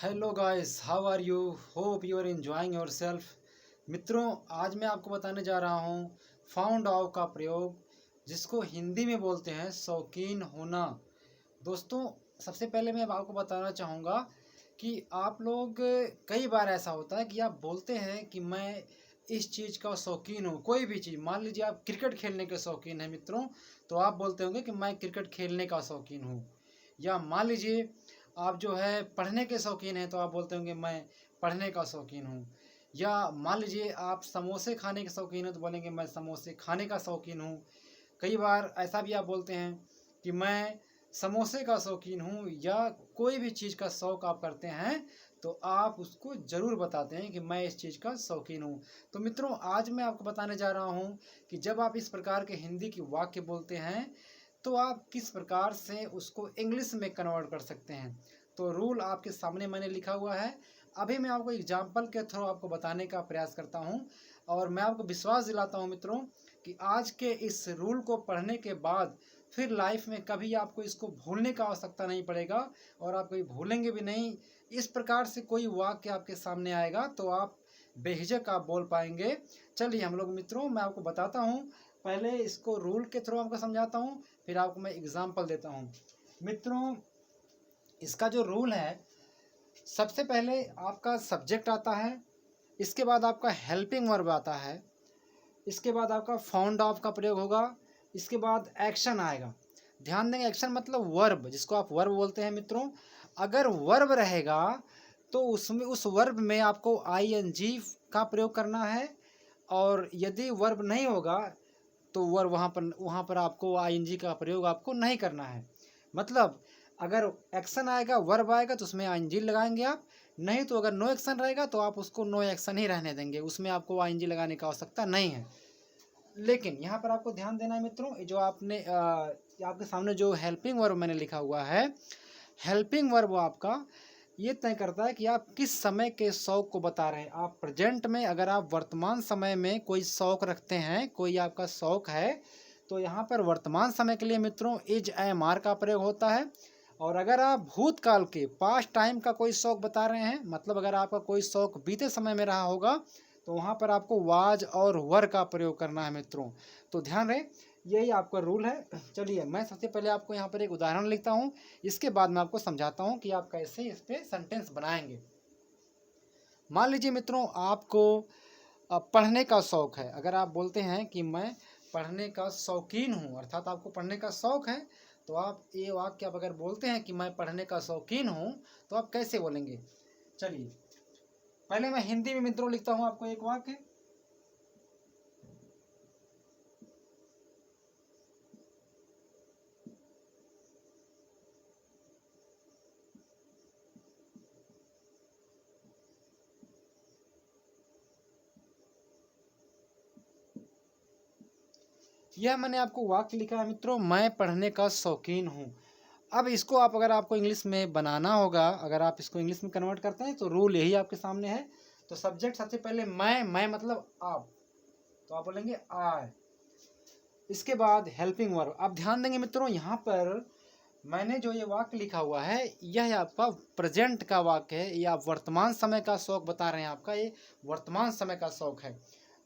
Hello guys, how are you? Hope you are enjoying yourself. मित्रों, आज मैं आपको बताने जा रहा हूँ फाउंड ऑफ का प्रयोग, जिसको हिंदी में बोलते हैं शौकीन होना। दोस्तों, सबसे पहले मैं आपको बताना चाहूँगा कि आप लोग, कई बार ऐसा होता है कि आप बोलते हैं कि मैं इस चीज़ का शौकीन हूँ। कोई भी चीज़, मान लीजिए आप क्रिकेट खेलने के शौकीन हैं मित्रों, तो आप बोलते होंगे कि मैं क्रिकेट खेलने का शौकीन हूँ। या मान लीजिए आप जो है पढ़ने के शौकीन हैं, तो आप बोलते होंगे मैं पढ़ने का शौकीन हूँ। या मान लीजिए आप समोसे खाने के शौकीन हैं, तो बोलेंगे मैं समोसे खाने का शौकीन हूँ। कई बार ऐसा भी आप बोलते हैं कि मैं समोसे का शौकीन हूँ। या कोई भी चीज़ का शौक़ आप करते हैं, तो आप उसको ज़रूर बताते हैं कि मैं इस चीज़ का शौकीन हूँ। तो मित्रों, आज मैं आपको बताने जा रहा हूँ कि जब आप इस प्रकार के हिंदी के वाक्य बोलते हैं, तो आप किस प्रकार से उसको इंग्लिश में कन्वर्ट कर सकते हैं। तो रूल आपके सामने मैंने लिखा हुआ है। अभी मैं आपको एग्जाम्पल के थ्रू आपको बताने का प्रयास करता हूँ, और मैं आपको विश्वास दिलाता हूँ मित्रों कि आज के इस रूल को पढ़ने के बाद फिर लाइफ में कभी आपको इसको भूलने का आवश्यकता नहीं पड़ेगा, और आप कभी भूलेंगे भी नहीं। इस प्रकार से कोई वाक्य आपके सामने आएगा तो आप बेझिझक आप बोल पाएंगे। चलिए हम लोग मित्रों, मैं आपको बताता हूँ। पहले इसको रूल के थ्रू आपको समझाता हूँ, फिर आपको मैं एग्जाम्पल देता हूँ। मित्रों, इसका जो रूल है, सबसे पहले आपका सब्जेक्ट आता है, इसके बाद आपका हेल्पिंग वर्ब आता है, इसके बाद आपका फाउंड ऑफ का प्रयोग होगा, इसके बाद एक्शन आएगा। ध्यान देंगे, एक्शन मतलब वर्ब, जिसको आप वर्ब बोलते हैं मित्रों। अगर वर्ब रहेगा तो उसमें, उस वर्ब में आपको आईएनजी का प्रयोग करना है, और यदि वर्ब नहीं होगा तो वर्ब वहाँ पर आपको आईएनजी का प्रयोग आपको नहीं करना है। मतलब अगर एक्शन आएगा, वर्ब आएगा, तो उसमें आईएनजी लगाएंगे आप। नहीं तो अगर नो एक्शन रहेगा तो आप उसको नो एक्शन ही रहने देंगे, उसमें आपको आईएनजी लगाने की आवश्यकता नहीं है। लेकिन यहाँ पर आपको ध्यान देना है मित्रों, जो आपके सामने जो हेल्पिंग वर्ब मैंने लिखा हुआ है, हेल्पिंग वर्ब आपका ये तय करता है कि आप किस समय के शौक को बता रहे हैं। आप प्रेजेंट में, अगर आप वर्तमान समय में कोई शौक रखते हैं, कोई आपका शौक है, तो यहाँ पर वर्तमान समय के लिए मित्रों इज एम आर का प्रयोग होता है। और अगर आप भूतकाल के, पास्ट टाइम का कोई शौक बता रहे हैं, मतलब अगर आपका कोई शौक बीते समय में रहा होगा, तो वहाँ पर आपको वाज और वर का प्रयोग करना है मित्रों। तो ध्यान रहे, यही आपका रूल है। चलिए, मैं सबसे पहले आपको यहाँ पर एक उदाहरण लिखता हूँ, इसके बाद मैं आपको समझाता हूँ कि आप कैसे इस पर सेंटेंस बनाएंगे। मान लीजिए मित्रों, आपको पढ़ने का शौक है। अगर आप बोलते हैं कि मैं पढ़ने का शौकीन हूँ, अर्थात आपको पढ़ने का शौक है, तो आप ये वाक्य आप अगर बोलते हैं कि मैं पढ़ने का शौकीन हूँ, तो आप कैसे बोलेंगे। चलिए, पहले मैं हिंदी में मित्रों लिखता हूँ आपको एक वाक्य। यह मैंने आपको वाक्य लिखा है मित्रों, मैं पढ़ने का शौकीन हूँ। अब इसको आप, अगर आपको इंग्लिश में बनाना होगा, अगर आप इसको इंग्लिश में कन्वर्ट करते हैं, तो रूल यही आपके सामने है। तो सब्जेक्ट सबसे पहले मैं मतलब आप, तो आप बोलेंगे आई। इसके बाद हेल्पिंग वर्ब। आप ध्यान देंगे मित्रों, यहाँ पर मैंने जो ये वाक्य लिखा हुआ है, यह आपका प्रेजेंट का वाक्य है। ये आप वर्तमान समय का शौक बता रहे हैं, आपका ये वर्तमान समय का शौक है।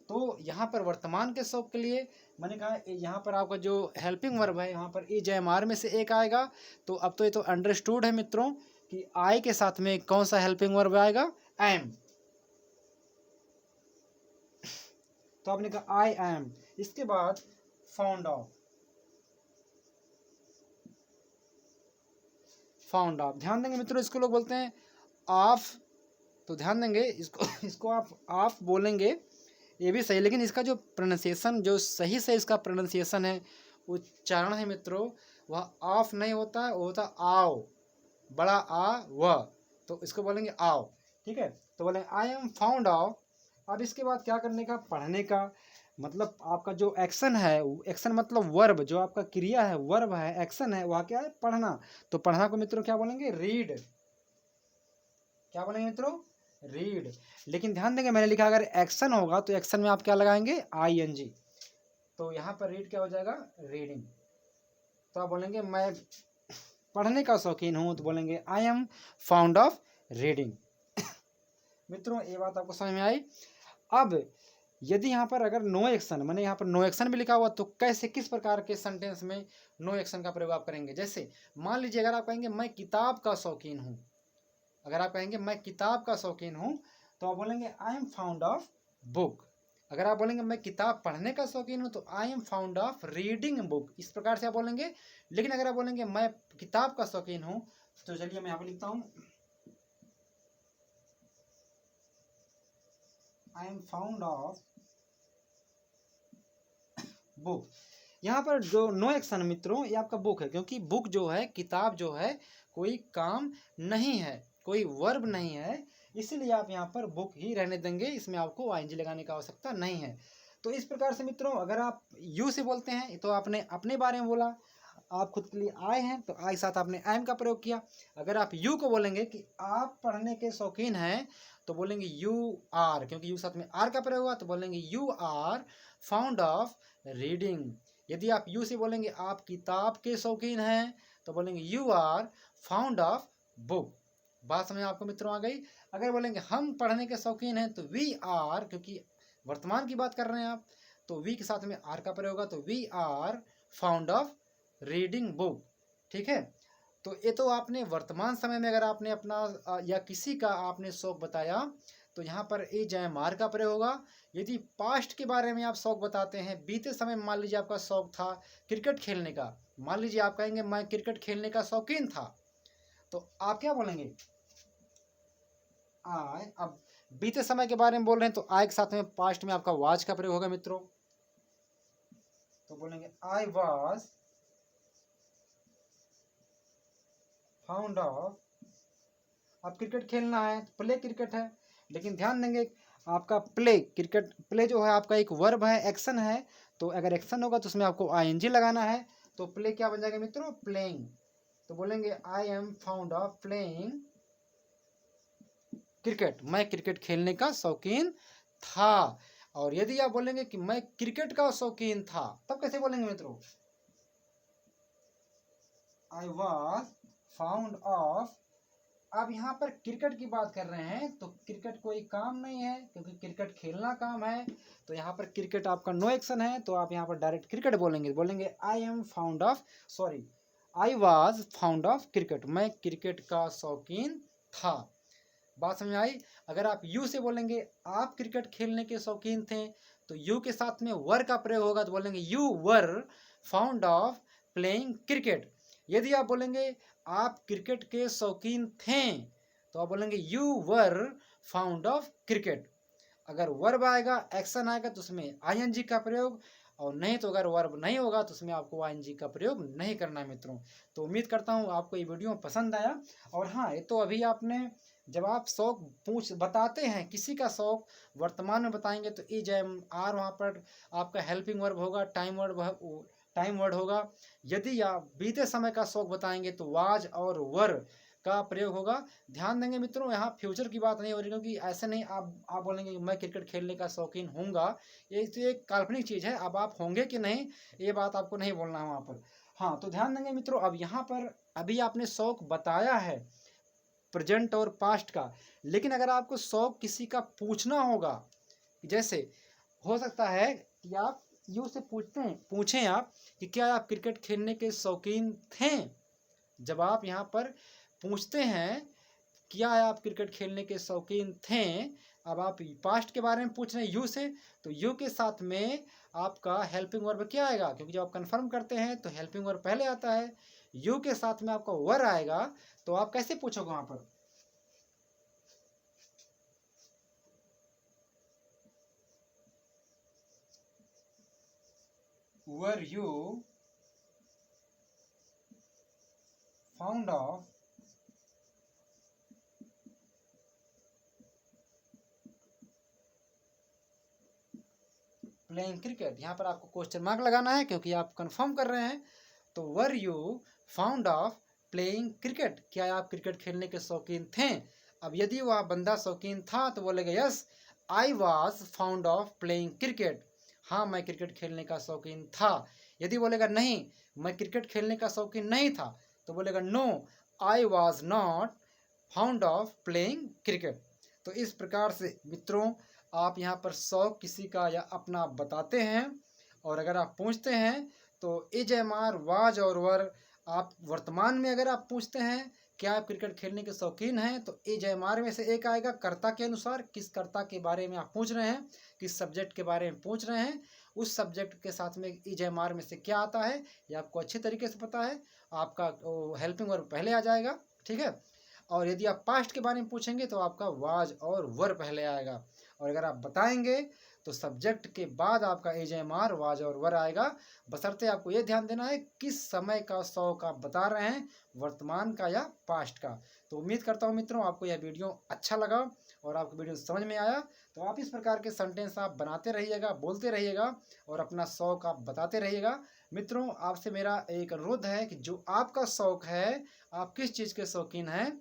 तो यहाँ पर वर्तमान के शौक के लिए मैंने कहा, यहाँ पर आपका जो हेल्पिंग वर्ब है, यहाँ पर इज एम आर में से एक आएगा। तो अब तो ये तो अंडरस्टूड है मित्रों कि आई के साथ में कौन सा हेल्पिंग वर्ब आएगा, एम। तो आपने कहा आई एम। इसके बाद फाउंड ऑफ, फाउंड ऑफ। ध्यान देंगे मित्रों, इसको लोग बोलते हैं ऑफ। तो ध्यान देंगे, इसको आप ऑफ बोलेंगे, ये भी सही, लेकिन इसका जो प्रोनाउंसिएशन, जो सही से इसका प्रोनाउंसिएशन है, उच्चारण है मित्रों, वह ऑफ नहीं होता है, वो होता आओ, बड़ा आ व। तो इसको बोलेंगे आओ, ठीक है। तो बोलेंगे आई एम फाउंड ऑफ। अब इसके बाद क्या करने का, पढ़ने का। मतलब आपका जो एक्शन है, एक्शन मतलब वर्ब, जो आपका क्रिया है, वर्ब है, एक्शन है, वह क्या है, पढ़ना। तो पढ़ना को मित्रों क्या बोलेंगे, रीड। क्या बोलेंगे मित्रों, रीड। लेकिन ध्यान देंगे, मैंने लिखा अगर एक्शन होगा तो एक्शन में आप क्या लगाएंगे, आई एन जी। तो यहाँ पर रीड क्या हो जाएगा, रीडिंग। तो आप बोलेंगे मैं पढ़ने का शौकीन हूँ, तो बोलेंगे I am found of reading. मित्रों ये बात आपको समझ में आई। अब यदि यहाँ पर अगर नो एक्शन, मैंने यहाँ पर नो एक्शन भी लिखा हुआ, तो कैसे किस प्रकार के सेंटेंस में नो एक्शन का प्रयोग आप करेंगे। जैसे मान लीजिए अगर आप कहेंगे मैं किताब का शौकीन हूँ, अगर आप कहेंगे मैं किताब का शौकीन हूँ तो आप बोलेंगे I am found of book. अगर आप बोलेंगे मैं किताब पढ़ने का शौकीन हूँ तो I am found of reading book, इस प्रकार से आप बोलेंगे। लेकिन अगर आप बोलेंगे मैं किताब का शौकीन हूँ तो चलिए मैं यहाँ पर लिखता हूँ I am found of book. यहाँ पर जो नो एक्शन मित्रों ये आपका बुक है, क्योंकि बुक जो है, किताब जो है, कोई काम नहीं है, कोई वर्ब नहीं है, इसीलिए आप यहाँ पर बुक ही रहने देंगे, इसमें आपको आईएनजी लगाने की आवश्यकता नहीं है। तो इस प्रकार से मित्रों अगर आप यू से बोलते हैं तो आपने अपने बारे में बोला, आप खुद के लिए आए हैं तो आई साथ आपने एम का प्रयोग किया। अगर आप यू को बोलेंगे कि आप पढ़ने के शौकीन हैं तो बोलेंगे यू आर, क्योंकि यू साथ में आर का प्रयोग हुआ तो बोलेंगे you are fond of reading. यदि आप यू से बोलेंगे आप किताब के शौकीन हैं तो बोलेंगे you are fond of book. बात समझ आपको मित्रों आ गई। अगर बोलेंगे हम पढ़ने के शौकीन हैं तो वी आर, क्योंकि वर्तमान की बात कर रहे हैं आप, तो वी के साथ में आर का प्रयोग होगा तो we are fond of reading book. ठीक है, तो ये तो आपने वर्तमान समय में अगर आपने अपना या किसी का आपने शौक बताया तो यहाँ पर ए जैम आर का प्रयोग होगा। यदि पास्ट के बारे में आप शौक बताते हैं, बीते समय में मान लीजिए आपका शौक था क्रिकेट खेलने का, मान लीजिए आप कहेंगे मैं क्रिकेट खेलने का शौकीन था, तो आप क्या बोलेंगे आई। अब बीते समय के बारे में बोल रहे हैं तो आई के साथ में पास्ट में आपका वाज का प्रयोग होगा मित्रों, तो बोलेंगे आई वाज फाउंड ऑफ। अब क्रिकेट खेलना है, प्ले क्रिकेट है, लेकिन ध्यान देंगे आपका प्ले क्रिकेट, प्ले जो है आपका एक वर्ब है, एक्शन है, तो अगर एक्शन होगा तो उसमें आपको आईएनजी लगाना है, तो प्ले क्या बन जाएगा मित्रों प्लेइंग। तो बोलेंगे I am found of playing cricket, मैं क्रिकेट खेलने का शौकीन था। और यदि आप बोलेंगे कि मैं क्रिकेट का शौकीन था, तब कैसे बोलेंगे मित्रों आई वॉज फाउंड ऑफ। अब यहाँ पर क्रिकेट की बात कर रहे हैं तो क्रिकेट कोई काम नहीं है, क्योंकि क्रिकेट खेलना काम है, तो यहाँ पर क्रिकेट आपका नो एक्शन है, तो आप यहाँ पर डायरेक्ट क्रिकेट बोलेंगे, बोलेंगे I am found of, sorry I was found of cricket, मैं क्रिकेट का शौकीन था। बात समझ आई। अगर आप यू से बोलेंगे आप क्रिकेट खेलने के शौकीन थे तो यू के साथ में वर का प्रयोग होगा, तो बोलेंगे you were found of playing cricket. यदि आप बोलेंगे आप क्रिकेट के शौकीन थे तो आप बोलेंगे you were found of cricket. अगर वर्ब आएगा, एक्शन आएगा तो उसमें आईएनजी का प्रयोग, और नहीं तो अगर वर्ब नहीं होगा तो उसमें आपको आईएनजी का प्रयोग नहीं करना है मित्रों। तो उम्मीद करता हूँ आपको ये वीडियो पसंद आया। और हाँ, ये तो अभी आपने जब आप शौक बताते हैं किसी का शौक वर्तमान में बताएंगे तो ई जैम आर वहाँ पर आपका हेल्पिंग वर्ब होगा, टाइम वर्ड होगा। यदि आप बीते समय का शौक बताएंगे तो वाज और वर का प्रयोग होगा। ध्यान देंगे मित्रों यहाँ फ्यूचर की बात नहीं हो रही, क्योंकि ऐसे नहीं आप बोलेंगे कि मैं क्रिकेट खेलने का शौकीन हूँगा, ये तो एक काल्पनिक चीज़ है, अब आप होंगे कि नहीं ये बात आपको नहीं बोलना है वहाँ पर। हाँ, तो ध्यान देंगे मित्रों, अब यहाँ पर अभी आपने शौक बताया है प्रेजेंट और पास्ट का, लेकिन अगर आपको शौक किसी का पूछना होगा, जैसे हो सकता है कि आप यू से पूछें आप कि क्या आप क्रिकेट खेलने के शौकीन थे। जब आप यहाँ पर पूछते हैं क्या आप क्रिकेट खेलने के शौकीन थे, अब आप पास्ट के बारे में पूछ रहे हैं यू से, तो यू के साथ में आपका हेल्पिंग वर्ब क्या आएगा, क्योंकि जब आप कंफर्म करते हैं तो हेल्पिंग वर्ब पहले आता है, यू के साथ में आपका वर आएगा, तो आप कैसे पूछोगे वहाँ पर were you found of playing cricket. यहाँ पर आपको क्वेश्चन मार्क लगाना है क्योंकि आप कंफर्म कर रहे हैं। तो were you found of playing cricket, क्या आप क्रिकेट खेलने के शौकीन थे। अब यदि वह बंदा शौकीन था तो बोलेगा yes I was found of playing cricket, हाँ मैं क्रिकेट खेलने का शौकीन था। यदि बोलेगा नहीं मैं क्रिकेट खेलने का शौकीन नहीं था तो बोलेगा no I was not fond of playing cricket. तो इस प्रकार से मित्रों आप यहाँ पर शौक किसी का या अपना बताते हैं, और अगर आप पूछते हैं तो एजएमआर वाज और वर। आप वर्तमान में अगर आप पूछते हैं क्या आप क्रिकेट खेलने के शौकीन हैं, तो एजएमआर में से एक आएगा कर्ता के अनुसार, किस कर्ता के बारे में आप पूछ रहे हैं, किस सब्जेक्ट के बारे में पूछ रहे हैं, उस सब्जेक्ट के साथ में एजएमआर में से क्या आता है ये आपको अच्छी तरीके से पता है। आपका हेल्पिंग वर्ब पहले आ जाएगा, ठीक है। और यदि आप पास्ट के बारे में पूछेंगे तो आपका वाज और वर पहले आएगा। और अगर आप बताएंगे तो सब्जेक्ट के बाद आपका एजएमआर वाज और वर आएगा। बशर्ते आपको ये ध्यान देना है किस समय का शौक आप बता रहे हैं, वर्तमान का या पास्ट का। तो उम्मीद करता हूँ मित्रों आपको यह वीडियो अच्छा लगा और आपको वीडियो समझ में आया। तो आप इस प्रकार के सेंटेंस आप बनाते रहिएगा, बोलते रहिएगा और अपना शौक आप बताते रहिएगा। मित्रों आपसे मेरा एक अनुरोध है कि जो आपका शौक है, आप किस चीज़ के शौकीन हैं,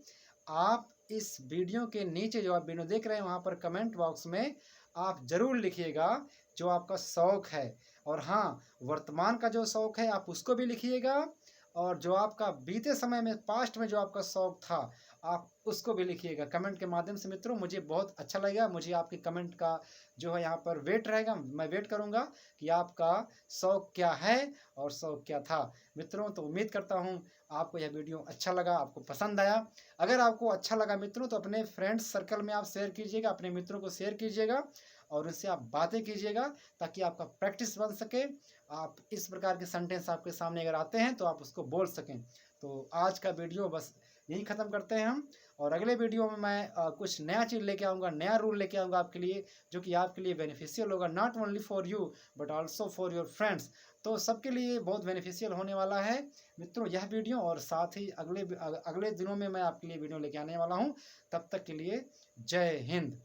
आप इस वीडियो के नीचे जो आप वीडियो देख रहे हैं वहाँ पर कमेंट बॉक्स में आप ज़रूर लिखिएगा जो आपका शौक है। और हाँ, वर्तमान का जो शौक है आप उसको भी लिखिएगा, और जो आपका बीते समय में पास्ट में जो आपका शौक था आप उसको भी लिखिएगा कमेंट के माध्यम से। मित्रों मुझे बहुत अच्छा लगेगा, मुझे आपके कमेंट का जो है यहाँ पर वेट रहेगा, मैं वेट करूँगा कि आपका शौक क्या है और शौक क्या था। मित्रों तो उम्मीद करता हूँ आपको यह वीडियो अच्छा लगा, आपको पसंद आया। अगर आपको अच्छा लगा मित्रों तो अपने फ्रेंड्स सर्कल में आप शेयर कीजिएगा, अपने मित्रों को शेयर कीजिएगा और उससे आप बातें कीजिएगा ताकि आपका प्रैक्टिस बन सके। आप इस प्रकार के सेंटेंस आपके सामने अगर आते हैं तो आप उसको बोल सकें। तो आज का वीडियो बस यहीं ख़त्म करते हैं हम, और अगले वीडियो में मैं कुछ नया चीज़ लेके आऊँगा, नया रूल लेके आऊँगा आपके लिए, जो कि आपके लिए बेनिफिशियल होगा, not only for you but also for your friends. तो सबके लिए बहुत बेनिफिशियल होने वाला है मित्रों यह वीडियो, और साथ ही अगले दिनों में मैं आपके लिए वीडियो लेके आने वाला हूँ। तब तक के लिए जय हिंद।